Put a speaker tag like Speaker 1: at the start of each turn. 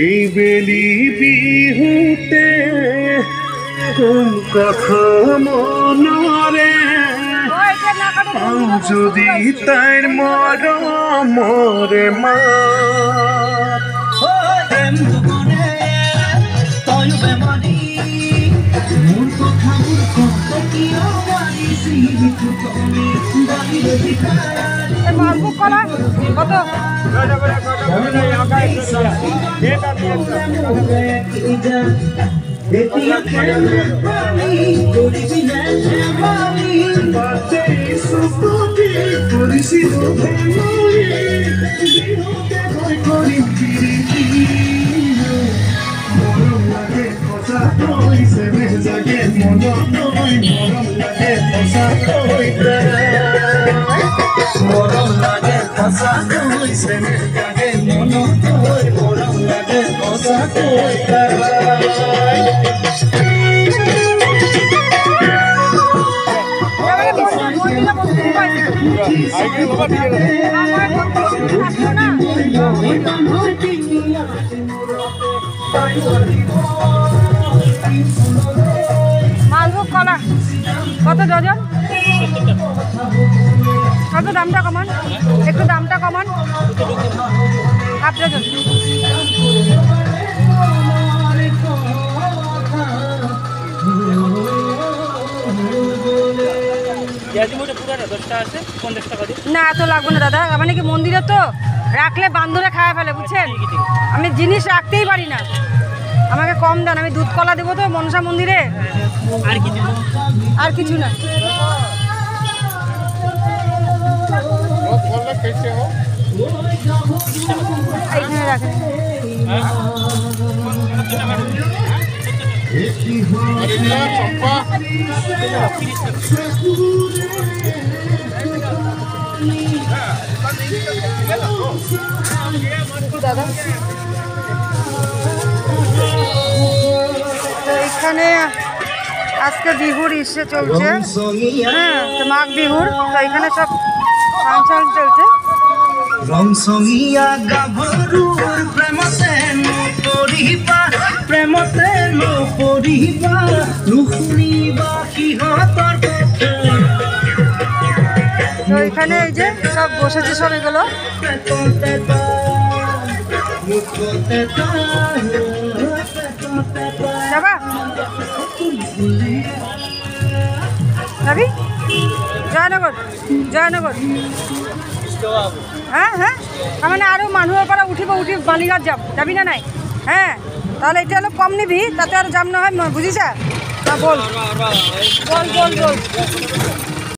Speaker 1: এই বেলি বিহুতে কথা মনরে যদি তাইর মরে মা
Speaker 2: কত
Speaker 1: মরম লাগে ফসা কইছে জাগে মন তোর মরম লাগে ফসা কইছে
Speaker 2: মালভোগ কলা কত ডজন? কত দামটা কমান, একটু দামটা কমান। Half dozen. না এত লাগবে না দাদা, মানে কি মন্দিরে তো রাখলে বান্দরে খাওয়া ফেলে, বুঝছেন? আমি জিনিস রাখতেই পারি না, আমাকে কম দেন। আমি দুধ কলা দেবো তো মনসা মন্দিরে, আর কিছু না। এইখানে রাখেন। দাদা তো এখানে আজকে বিহুর ইসে চলছে, হ্যাঁ তো মাঘ বিহুর, তো এখানে সব ফাংশন চলছে।
Speaker 1: রংসঙ্গিয়া গাভরুর প্রেমতে নপরিবা প্রেমতে নপরিবা লুকুনিবা কিহতর পথে।
Speaker 2: তো এখানে এই যে সব বসেছে, সব এগুলো যাবা যাবি জয়নগর, জয়নগর। হ্যাঁ হ্যাঁ, মানে আরও মানুষের পরে উঠিব, বালিঘাট যাবি না নাই? হ্যাঁ তাহলে এটা হলো কম নিবি, তাতে আর যাম না হয়, বুঝিস? বল বল বল বল।